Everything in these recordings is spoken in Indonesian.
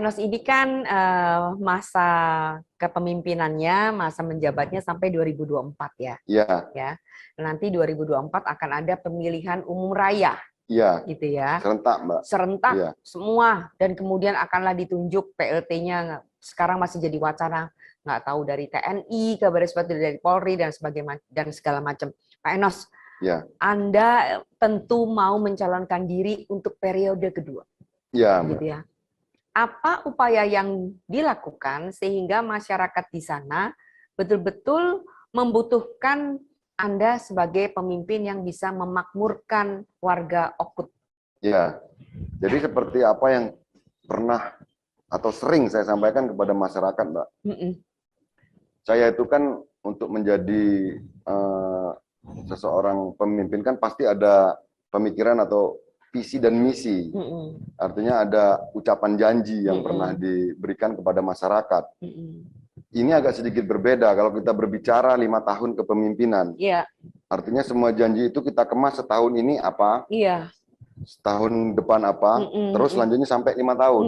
Enos ini kan masa kepemimpinannya, masa menjabatnya sampai 2024 ya. Iya. Ya. Nanti 2024 akan ada pemilihan umum raya. Iya. Gitu ya. Serentak, Mbak. Serentak Iya. semua, dan kemudian akanlah ditunjuk PLT-nya. Sekarang masih jadi wacana, nggak tahu dari TNI, kabar seperti dari Polri dan sebagainya dan segala macam. Pak Enos, ya. Anda tentu mau mencalonkan diri untuk periode kedua. Iya, gitu ya. Apa upaya yang dilakukan sehingga masyarakat di sana betul-betul membutuhkan Anda sebagai pemimpin yang bisa memakmurkan warga Okut? Ya, jadi seperti apa yang pernah atau sering saya sampaikan kepada masyarakat, Mbak. Saya itu kan untuk menjadi seseorang pemimpin kan pasti ada pemikiran atau visi dan misi. Artinya ada ucapan janji yang pernah diberikan kepada masyarakat. Ini agak sedikit berbeda kalau kita berbicara 5 tahun kepemimpinan. Iya. Artinya semua janji itu kita kemas setahun ini apa, setahun depan apa, terus selanjutnya sampai 5 tahun.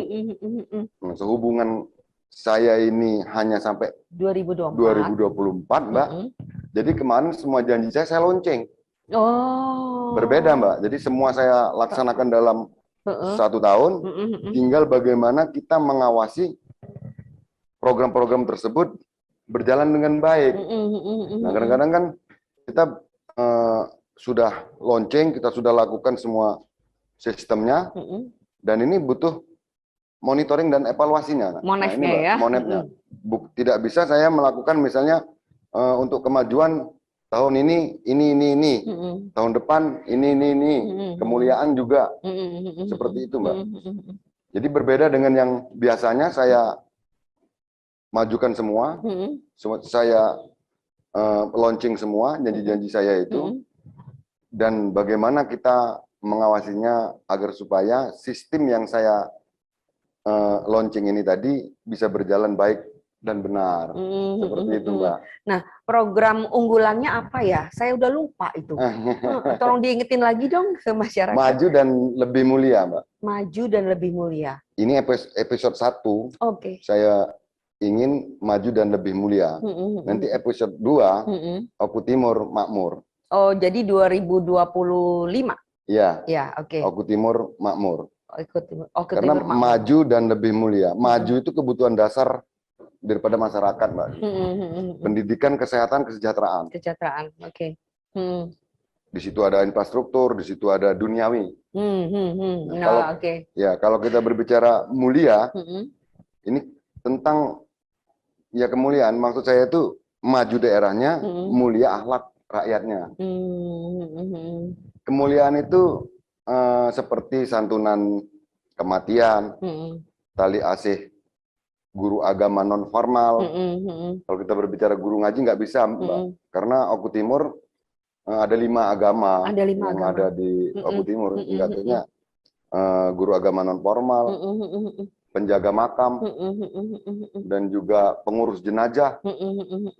Nah, sehubungan saya ini hanya sampai 2024, Mbak. Jadi kemarin semua janji saya lonceng. Berbeda, Mbak. Jadi semua saya laksanakan dalam 1 tahun. Tinggal bagaimana kita mengawasi program-program tersebut berjalan dengan baik. Nah, kadang-kadang kan kita sudah lonceng, kita sudah lakukan semua sistemnya, dan ini butuh monitoring dan evaluasinya. Monetnya, nah, ini, Mbak, ya. monetnya. Tidak bisa saya melakukan misalnya untuk kemajuan tahun ini, tahun depan ini, kemuliaan juga, seperti itu, Mbak. Jadi berbeda dengan yang biasanya saya majukan semua, saya launching semua janji-janji saya itu, dan bagaimana kita mengawasinya agar supaya sistem yang saya launching ini tadi bisa berjalan baik dan benar. Seperti itu, Mbak. Nah, program unggulannya apa ya? Saya udah lupa itu. Tolong diingetin lagi dong ke masyarakat. Maju dan lebih mulia, Mbak. Maju dan lebih mulia. Ini episode 1. Saya ingin maju dan lebih mulia. Nanti episode 2, Oku Timur Makmur. Oh, jadi 2025? Iya. Ya, oke. Oku Timur Makmur. Oku Karena Timur Makmur. maju dan lebih mulia. Maju itu kebutuhan dasar daripada masyarakat, Mbak. Pendidikan, kesehatan, kesejahteraan. Kesejahteraan, oke. Di situ ada infrastruktur, di situ ada duniawi. Kalau kita berbicara mulia, ini tentang ya kemuliaan. Maksud saya itu maju daerahnya, mulia akhlak rakyatnya. Kemuliaan itu seperti santunan kematian, tali asih guru agama non formal. Kalau kita berbicara guru ngaji nggak bisa, Mbak, karena Oku Timur ada 5 agama yang ada di Oku Timur. Artinya guru agama non formal, penjaga makam, dan juga pengurus jenazah.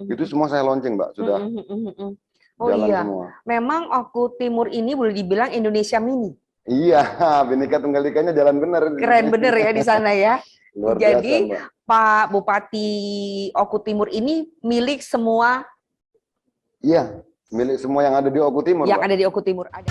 Itu semua saya launching, Mbak, sudah jalan semua. Memang Oku Timur ini boleh dibilang Indonesia mini. Iya, Bhinneka Tunggal Ikanya jalan bener. Keren bener ya di sana ya. Luar Jadi biasa, Mbak. Pak Bupati Oku Timur ini milik semua. Iya, milik semua yang ada di Oku Timur. Yang Mbak. ada di Oku Timur ada.